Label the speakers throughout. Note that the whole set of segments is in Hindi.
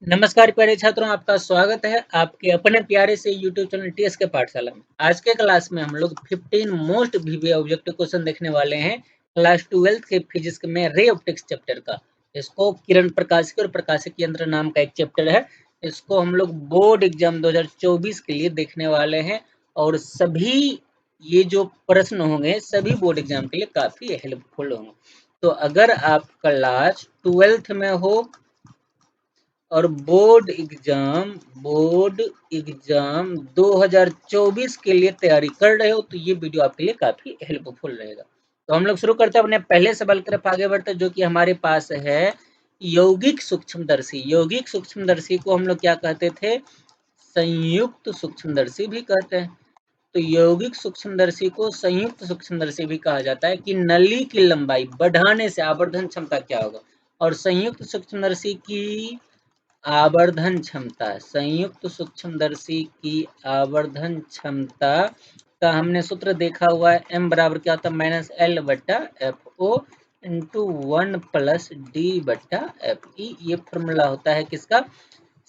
Speaker 1: नमस्कार प्यारे छात्रों, आपका स्वागत है आपके अपने प्यारे से यूट्यूब चैनल टीएस के पाठशाला में। आज के क्लास में हम लोग 15 मोस्ट वीवी ऑब्जेक्टिव क्वेश्चन देखने वाले हैं क्लास 12 के फिजिक्स में रे ऑप्टिक्स चैप्टर का। इसको किरण प्रकाशिकी और प्रकाशिकी यंत्र नाम का एक चैप्टर है। इसको हम लोग बोर्ड एग्जाम 2024 के लिए देखने वाले हैं और सभी ये जो प्रश्न होंगे सभी बोर्ड एग्जाम के लिए काफी हेल्पफुल होंगे। तो अगर आप क्लास 12 में हो और बोर्ड एग्जाम 2024 के लिए तैयारी कर रहे हो तो ये वीडियो आपके लिए काफी हेल्पफुल रहेगा। तो हम लोग शुरू करते हैं अपने पहले सवाल की तरफ आगे बढ़ते हैं, जो कि हमारे पास है यौगिक सूक्ष्मदर्शी। यौगिक सूक्ष्मदर्शी को हम लोग क्या कहते थे? संयुक्त सूक्ष्मदर्शी भी कहते हैं। तो यौगिक सूक्ष्मदर्शी को संयुक्त सूक्ष्मदर्शी भी कहा जाता है कि नली की लंबाई बढ़ाने से आवर्धन क्षमता क्या होगा। और संयुक्त सूक्ष्मदर्शी की आवर्धन क्षमता, संयुक्त सूक्ष्मदर्शी की आवर्धन क्षमता का हमने सूत्र देखा हुआ है। m बराबर क्या होता है? माइनस एल बट्टा F O into 1 plus D बट्टा एफ ई। ये फॉर्मूला होता है किसका?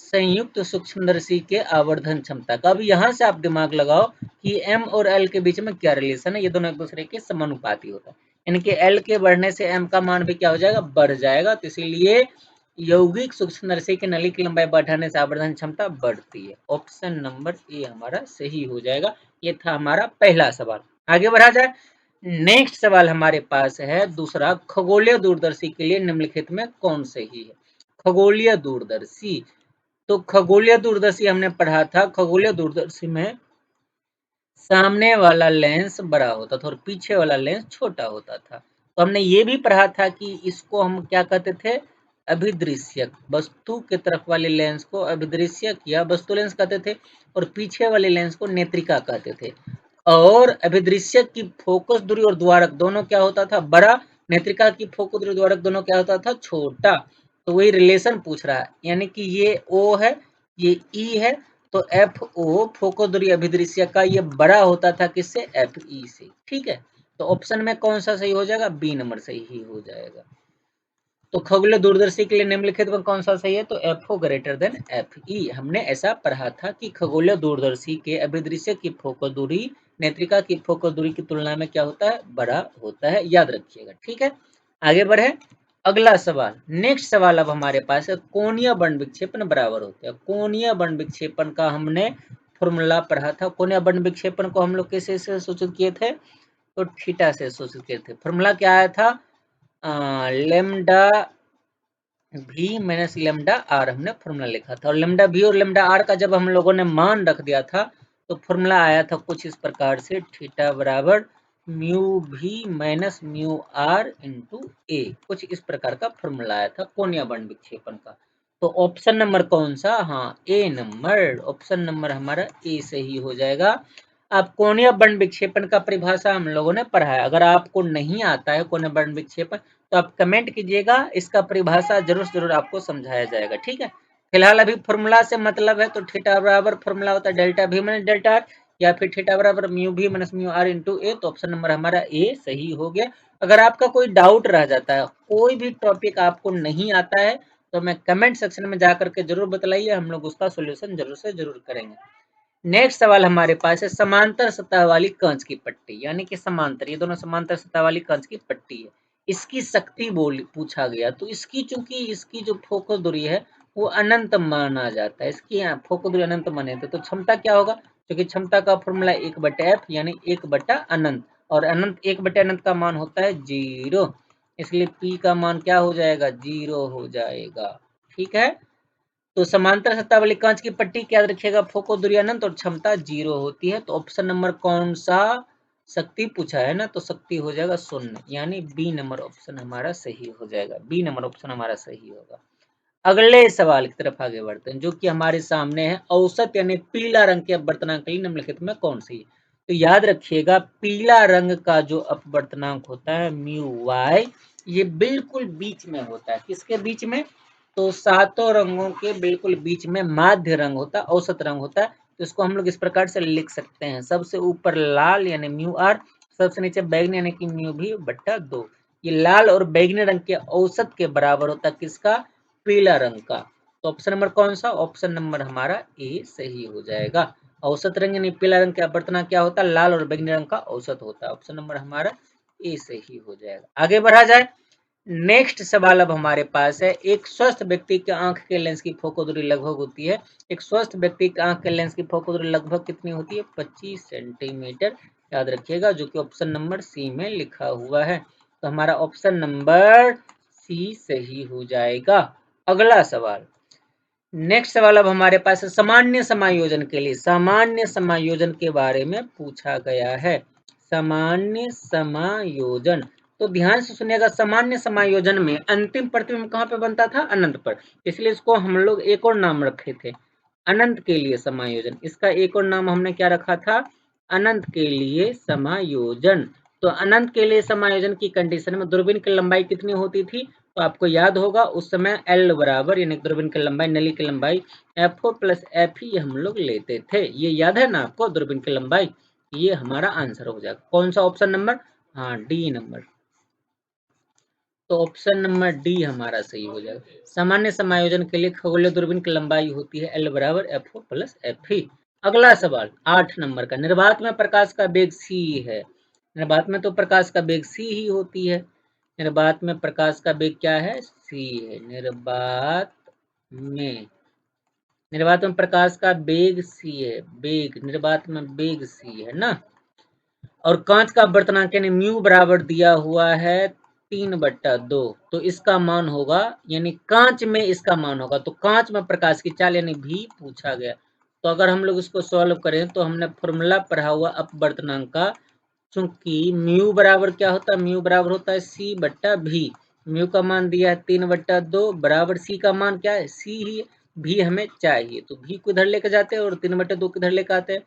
Speaker 1: संयुक्त सूक्ष्मदर्शी के आवर्धन क्षमता का। अब यहाँ से आप दिमाग लगाओ कि m और l के बीच में क्या रिलेशन है। ये दोनों एक दूसरे के समानुपाती होता है, यानी कि l के बढ़ने से m का मान भी क्या हो जाएगा? बढ़ जाएगा। तो इसीलिए यौगिक सूक्ष्मदर्शी की नली की लंबाई बढ़ाने से आवर्धन क्षमता बढ़ती है। ऑप्शन नंबर ए हमारा सही हो जाएगा। ये था हमारा पहला सवाल। आगे बढ़ा जाए। नेक्स्ट सवाल हमारे पास है दूसरा, खगोलीय दूरदर्शी के लिए निम्नलिखित में कौन सही है? खगोलीय दूरदर्शी, तो खगोलीय दूरदर्शी हमने पढ़ा था। खगोलीय दूरदर्शी में सामने वाला लेंस बड़ा होता था और पीछे वाला लेंस छोटा होता था। तो हमने ये भी पढ़ा था कि इसको हम क्या कहते थे? अभिदृश्यक। वस्तु के तरफ वाले लेंस को अभिदृश्यक या वस्तु लेंस कहते थे और पीछे वाले लेंस को नेत्रिका कहते थे। और अभिदृश्यक की फोकस दूरी और द्वारक दोनों क्या होता था? बड़ा। नेत्रिका की फोकस दूरी द्वारक दोनों क्या होता था? छोटा। तो वही रिलेशन पूछ रहा है, यानी कि ये O है, ये E है। तो एफ ओ फोकस दूरी अभिदृश्य का ये बड़ा होता था किससे? एफ ई से। ठीक है, तो ऑप्शन में कौन सा सही हो जाएगा? बी नंबर सही ही हो जाएगा। तो खगोलीय दूरदर्शी के लिए निम्नलिखित में कौन सा सही है? तो F O greater than F E. हमने ऐसा पढ़ा था कि खगोलीय दूरदर्शी के अभिदृश्य की फोकस दूरी नेत्रिका की फोकस दूरी की तुलना में क्या होता है? बड़ा होता है। याद रखिएगा। ठीक है, आगे बढ़े। अगला सवाल, नेक्स्ट सवाल अब हमारे पास है, कोणीय बंड विक्षेपण बराबर होते हैं। कोणीय बंड विक्षेपण का हमने फॉर्मूला पढ़ा था। कोणीय बंड विक्षेपण को हम लोग कैसे से सूचित किए थे? तो थीटा से सूचित किए थे। फॉर्मूला क्या आया था? लेमडा भी माइनस लेमडा आर हमने फॉर्मूला लिखा था। और लेमडा भी और लेमडा आर का जब हम लोगों ने मान रख दिया था तो फॉर्मूला आया था कुछ इस प्रकार से, थीटा बराबर म्यू भी माइनस म्यू आर इंटू ए। कुछ इस प्रकार का फॉर्मूला आया था कोणीय बंड विक्षेपण का। तो ऑप्शन नंबर कौन सा? हाँ, ए नंबर। ऑप्शन नंबर हमारा ए सही हो जाएगा। अब कोणीय बंड विक्षेपण का परिभाषा हम लोगों ने पढ़ा है। अगर आपको नहीं आता है कोणीय बंड विक्षेपण तो आप कमेंट कीजिएगा, इसका परिभाषा जरूर जरूर आपको समझाया जाएगा। ठीक है, फिलहाल अभी फॉर्मूला से मतलब है तो थीटा बराबर फॉर्मूला होता है डेल्टा भी माइनस डेल्टा आर, या फिर थीटा बराबर म्यू भी माइनस म्यू आर इंटू ए। तो ऑप्शन नंबर हमारा ए सही हो गया। अगर आपका कोई डाउट रह जाता है, कोई भी टॉपिक आपको नहीं आता है, तो मैं कमेंट सेक्शन में जाकर के जरूर बतलाइए, हम लोग उसका सोल्यूशन जरूर से जरूर करेंगे। नेक्स्ट सवाल हमारे पास है, समांतर सतह वाली कांच की पट्टी, यानी कि समांतर, ये दोनों समांतर सतह वाली कांच की पट्टी है। इसकी शक्ति बोल पूछा गया, तो इसकी चूंकि इसकी जो फोकस दूरी है वो अनंत माना जाता है। इसकी फोकस दूरी अनंत माने तो क्षमता क्या होगा? क्योंकि क्षमता का फॉर्मूला 1/f यानी 1/अनंत, और अनंत 1/अनंत का मान होता है 0, इसलिए P का मान क्या हो जाएगा? 0 हो जाएगा। ठीक है, तो समांतर सतह वाली कांच की पट्टी क्या याद रखिएगा? फोकस दूरी अनंत और क्षमता 0 होती है। तो ऑप्शन नंबर कौन सा? शक्ति पूछा है ना, तो शक्ति हो जाएगा 0, यानी बी नंबर ऑप्शन हमारा सही हो जाएगा। बी नंबर ऑप्शन हमारा सही होगा। अगले सवाल की तरफ आगे बढ़ते हैं, जो कि हमारे सामने है, औसत यानी पीला रंग के अपवर्तनांक के लिए निम्नलिखित में कौन सी है? तो याद रखिएगा, पीला रंग का जो अपवर्तनांक होता है म्यू वाई, ये बिल्कुल बीच में होता है। किसके बीच में? तो सातों रंगों के बिल्कुल बीच में माध्य रंग होता है, औसत रंग होता है। तो इसको हम लोग इस प्रकार से लिख सकते हैं, सबसे ऊपर लाल यानी म्यू आर, सबसे नीचे बैगनी यानी कि म्यू भी बट्टा 2। ये लाल और बैगनी रंग के औसत के बराबर होता है किसका? पीला रंग का। तो ऑप्शन नंबर कौन सा? ऑप्शन नंबर हमारा ए सही हो जाएगा। औसत रंग यानी पीला रंग का अपवर्तना क्या होता है? लाल और बैंगनी रंग का औसत होता है। ऑप्शन नंबर हमारा ए सही हो जाएगा। आगे बढ़ा जाए। नेक्स्ट सवाल अब हमारे पास है, एक स्वस्थ व्यक्ति के आंख के लेंस की फोकल दूरी लगभग होती है। एक स्वस्थ व्यक्ति के आंख के लेंस की फोकल दूरी लगभग कितनी होती है? 25 सेंटीमीटर। याद रखिएगा, जो कि ऑप्शन नंबर सी में लिखा हुआ है। तो हमारा ऑप्शन नंबर सी सही हो जाएगा। अगला सवाल। नेक्स्ट सवाल अब हमारे पास है, सामान्य समायोजन के लिए सामान्य समायोजन के बारे में पूछा गया है। सामान्य समायोजन, तो ध्यान से सुनिएगा। सामान्य समायोजन में अंतिम प्रतिबिंब कहाँ पे बनता था? अनंत पर। इसलिए इसको हम लोग एक और नाम रखे थे, अनंत के लिए समायोजन। इसका एक और नाम हमने क्या रखा था? अनंत के लिए समायोजन। तो अनंत के लिए समायोजन की कंडीशन में दूरबीन की लंबाई कितनी होती थी? तो आपको याद होगा उस समय एल बराबर यानी दूरबीन की लंबाई, नली की लंबाई F4 प्लस एफ ही हम लोग लेते थे। ये याद है ना आपको, दूरबीन की लंबाई? ये हमारा आंसर हो जाएगा। कौन सा ऑप्शन नंबर? हाँ, डी नंबर। तो ऑप्शन नंबर डी हमारा सही हो जाएगा। सामान्य समायोजन के लिए खगोलीय दूरबीन की लंबाई होती है एल बराबर F4 प्लस एफ ही। अगला सवाल 8 नंबर का। निर्वात में प्रकाश का वेग c है। निर्वात में तो प्रकाश का वेग c ही होती है। निर्वात में प्रकाश का वेग क्या है? c है। में निर्वात में प्रकाश का वेग c है। वेग, निर्वात में वेग c है ना। और कांच का अपवर्तनांक यानी म्यू बराबर दिया हुआ है 3/2। तो इसका मान होगा, यानी कांच में इसका मान होगा, तो कांच में प्रकाश की चाल यानी भी पूछा गया। तो अगर हम लोग इसको सॉल्व करें तो हमने फॉर्मूला पढ़ा हुआ अपवर्तनांक का, चूंकि म्यू बराबर क्या होता है? म्यू बराबर होता है c/v। म्यू का मान दिया है 3/2 बराबर सी का मान क्या है? सी ही। भी हमें चाहिए, तो भी को इधर लेके जाते हैं और 3/2 को इधर लेके आते हैं।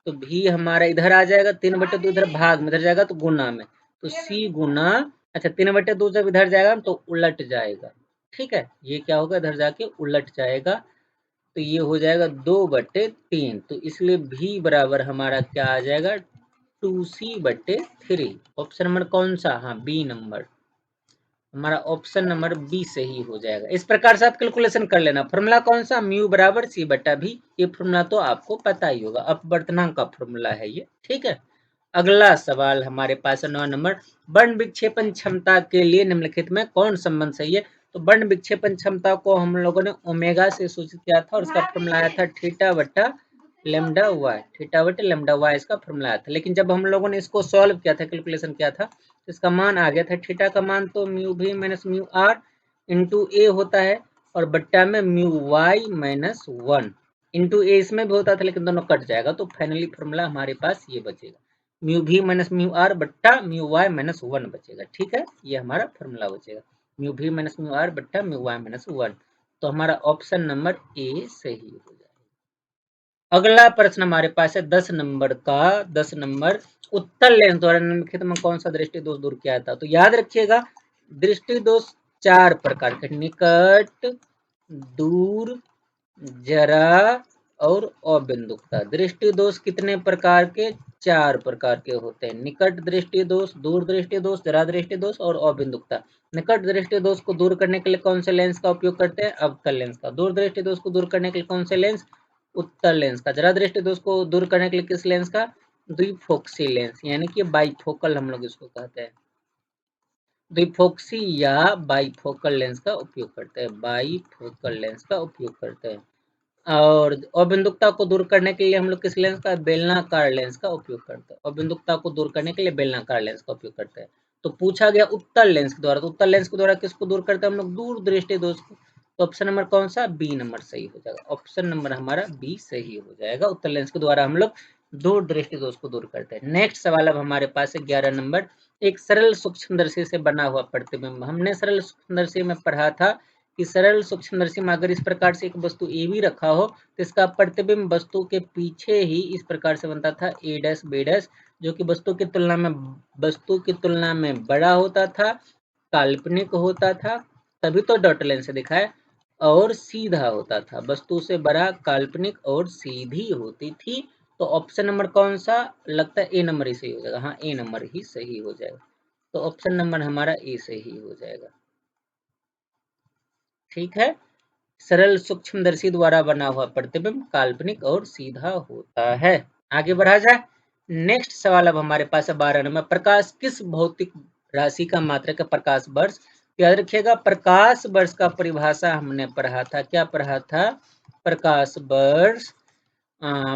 Speaker 1: तो भी हमारा इधर आ जाएगा, 3/2 इधर भाग में, इधर जाएगा तो गुना में, तो सी गुना, अच्छा 3/2 जब इधर जाएगा तो उलट जाएगा। ठीक है, ये क्या होगा? इधर जाके उलट जाएगा, तो ये हो जाएगा 2/3। तो इसलिए भी बराबर हमारा क्या आ जाएगा? 2c/3। ऑप्शन नंबर कौन सा? हाँ, बी नंबर। हमारा ऑप्शन नंबर बी सही हो जाएगा। इस प्रकार से आप कैलकुलेशन कर लेना। फॉर्मूला कौन सा? म्यू बराबर c/v। ये फॉर्मूला तो आपको पता ही होगा, अपवर्तनांक का फॉर्मूला है ये। ठीक है। अगला सवाल हमारे पास है 9 नंबर। वर्ण विक्षेपण क्षमता के लिए निम्नलिखित में कौन संबंध सही है? तो वर्ण विक्षेपण क्षमता को हम लोगों ने ओमेगा से सूचित किया था और इसका फॉर्मूला आया था थीटा बटा लेमडा वाई। थीटा बटा लेमडा वाई इसका फॉर्मूला आया था। लेकिन जब हम लोगों ने इसको सॉल्व किया था, कैलकुलेशन किया था, तो इसका मान आ गया था, थीटा का मान तो म्यू भी माइनस म्यू आर इंटू ए होता है, और बट्टा में म्यू वाई माइनस 1 इंटू ए इसमें भी होता था, लेकिन दोनों कट जाएगा। तो फाइनली फॉर्मूला हमारे पास ये बचेगा, म्यू भी माइनस म्यू आर बट्टा म्यू वाई माइनस 1 बचेगा। ठीक है, ये हमारा फॉर्मूला बचेगा, म्यू भी माइनस म्यू आर बट्टा म्यू वाई माइनस 1। तो हमारा ऑप्शन नंबर ए सही हो जाएगा। अगला प्रश्न हमारे पास है 10 नंबर का। 10 नंबर, उत्तल लेंस द्वारा निम्नलिखित में कौन सा दृष्टि दोष दूर किया था? तो याद रखिएगा, दृष्टि दोष 4 प्रकार के, निकट, दूर, जरा और अबिंदुकता। दृष्टि दोष कितने प्रकार के? 4 प्रकार के होते हैं। निकट दृष्टि दोष, दूर दृष्टि दोष, जरा दृष्टि दोष और अबिंदुकता। निकट दृष्टि दोष को दूर करने के लिए कौन से लेंस का उपयोग करते हैं? अवतल लेंस का। दूर दृष्टि दोष को दूर करने के लिए कौन से लेंस? उत्तल लेंस का। जरा दृष्टि दोष को दूर करने के लिए किस लेंस का? द्विफोक्सी लेंस, यानी कि बाइफोकल हम लोग इसको कहते हैं। द्विफोक्सी या बाइफोकल लेंस का उपयोग करते हैं, बाइफोकल लेंस का उपयोग करते हैं। और अबिंदुकता को दूर करने के लिए हम लोग किस लेंस का? बेलनाकार लेंस का उपयोग करते हैं। अबिंदुकता को दूर करने के लिए बेलनाकार लेंस का उपयोग करते हैं। तो पूछा गया उत्तल लेंस के द्वारा, तो उत्तल लेंस के द्वारा किसको दूर करते हैं हम लोग? दूर दृष्टि दोष को। तो ऑप्शन नंबर कौन सा? बी नंबर सही हो जाएगा। ऑप्शन नंबर हमारा बी सही हो जाएगा। उत्तल लेंस के द्वारा हम लोग दूर दृष्टि दोष को दूर करते हैं। नेक्स्ट सवाल अब हमारे पास है 11 नंबर। एक सरल सूक्ष्मदर्शी से बना हुआ प्रतिबिंब। हमने सरल सूक्ष्मदर्शी में पढ़ा था कि सरल सूक्ष्मदर्शी में अगर इस प्रकार से एक वस्तु ए भी रखा हो तो इसका प्रतिबिंब वस्तु के पीछे ही इस प्रकार से बनता था, ए डैश बी डैश, जो कि वस्तु की तुलना में बड़ा होता था, काल्पनिक होता था, तभी तो डॉट लेंस से दिखाए, और सीधा होता था। वस्तु से बड़ा, काल्पनिक और सीधी होती थी। तो ऑप्शन नंबर कौन सा लगता है? ए नंबर ही सही हो जाएगा। हाँ, ए नंबर ही सही हो जाएगा। तो ऑप्शन नंबर हमारा ए सही हो जाएगा। ठीक है। सरल सूक्ष्मदर्शी द्वारा बना हुआ प्रतिबिंब काल्पनिक और सीधा होता है। आगे बढ़ा जाए। नेक्स्ट सवाल अब हमारे पास है 12 नंबर। प्रकाश किस भौतिक राशि का मात्रक है? प्रकाश वर्ष। याद रखिएगा प्रकाश वर्ष का परिभाषा हमने पढ़ा था। क्या पढ़ा था? प्रकाश वर्ष।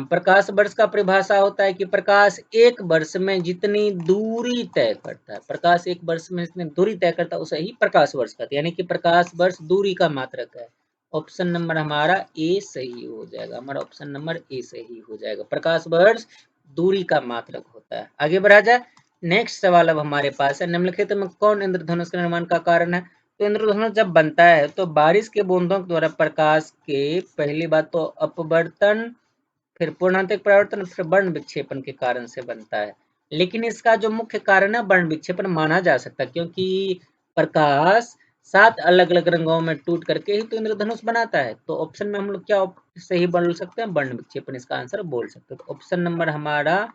Speaker 1: प्रकाश वर्ष का परिभाषा होता है कि प्रकाश एक वर्ष में जितनी दूरी तय करता है, प्रकाश एक वर्ष में जितनी दूरी तय करता है उसे ही प्रकाश वर्ष कहते हैं। यानी कि प्रकाश वर्ष दूरी का मात्रक है। ऑप्शन नंबर हमारा ए सही हो जाएगा। हमारा ऑप्शन नंबर ए सही हो जाएगा। प्रकाश वर्ष दूरी का मात्रक होता है। आगे बढ़ा जाए। नेक्स्ट सवाल अब हमारे पास है, निम्नलिखित में कौन इंद्रधनुष के निर्माण का कारण है? तो इंद्रधनुष जब बनता है तो बारिश के बूंदों द्वारा प्रकाश के पहली बात तो अपवर्तन, फिर पूर्णांतरिक परावर्तन, फिर वर्ण विक्षेपण के कारण से बनता है। लेकिन इसका जो मुख्य कारण है वर्ण विक्षेपण माना जा सकता है, क्योंकि प्रकाश 7 अलग अलग रंगों में टूट करके ही तो इंद्रधनुष बनाता है। तो ऑप्शन में हम लोग क्या सही बोल सकते हैं? वर्ण विक्षेपण इसका आंसर बोल सकते हैं। तो ऑप्शन नंबर हमारा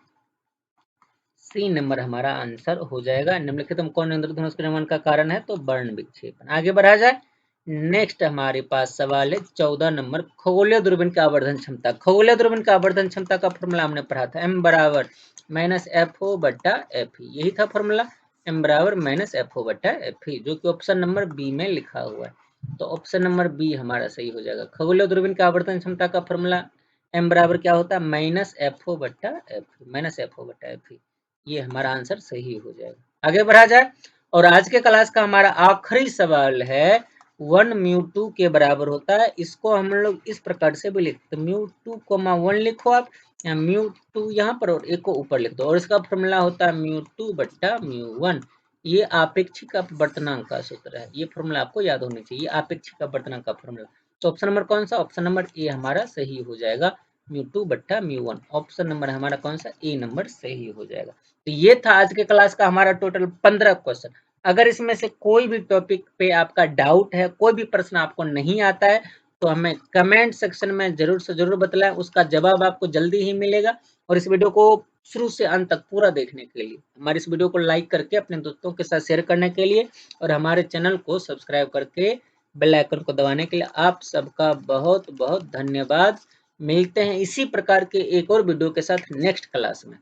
Speaker 1: सी नंबर हमारा आंसर हो जाएगा। निम्नलिखित में कौन इंद्रधनुष के निर्माण का कारण है? तो वर्ण विक्षेपण। आगे बढ़ा जाए। नेक्स्ट हमारे पास सवाल है 14 नंबर। खगोलीय दूरबीन की आवर्धन क्षमता। खगोलीय दूरबीन की आवर्धन क्षमता का फॉर्मूला हमने पढ़ा था, m बराबर माइनस एफ ओ बट्टा एफ ई। यही था फॉर्मूला, m बराबर माइनस एफ ओ बट्टा एफ ई, जो कि ऑप्शन नंबर बी में लिखा हुआ है। तो ऑप्शन नंबर बी हमारा सही हो जाएगा। खगोलीय दूरबीन की आवर्धन क्षमता का फॉर्मूला m बराबर क्या होता है? माइनस एफ ओ बट्टा F E, minus F O बट्टा एफ ई। ये हमारा आंसर सही हो जाएगा। आगे बढ़ा जाए। और आज के क्लास का हमारा आखिरी सवाल है 1 म्यू 2 के बराबर होता है। इसको हम लोग इस प्रकार से भी लिखते हैं, म्यू 2 कोमा 1 लिखो आप, या म्यू 2 यहाँ पर और एक को ऊपर लिख दो, और इसका फॉर्मूला होता है म्यू 2 बट्टा म्यू 1। ये आपेक्षिक अपवर्तनांक का सूत्र है। ये फॉर्मूला आपको याद होनी चाहिए, आपेक्षिक अपवर्तनांक का फॉर्मूला। तो ऑप्शन नंबर कौन सा? ऑप्शन नंबर ए हमारा सही हो जाएगा, म्यू 2 बट्टा म्यू 1। ऑप्शन नंबर हमारा कौन सा? ए नंबर सही हो जाएगा। तो ये था आज के क्लास का हमारा टोटल 15 क्वेश्चन। अगर इसमें से कोई भी टॉपिक पे आपका डाउट है, कोई भी प्रश्न आपको नहीं आता है, तो हमें कमेंट सेक्शन में जरूर से जरूर बतलाएं, उसका जवाब आपको जल्दी ही मिलेगा। और इस वीडियो को शुरू से अंत तक पूरा देखने के लिए, हमारे इस वीडियो को लाइक करके अपने दोस्तों के साथ शेयर करने के लिए, और हमारे चैनल को सब्सक्राइब करके बेल आइकन को दबाने के लिए आप सबका बहुत बहुत धन्यवाद। मिलते हैं इसी प्रकार के एक और वीडियो के साथ नेक्स्ट क्लास में।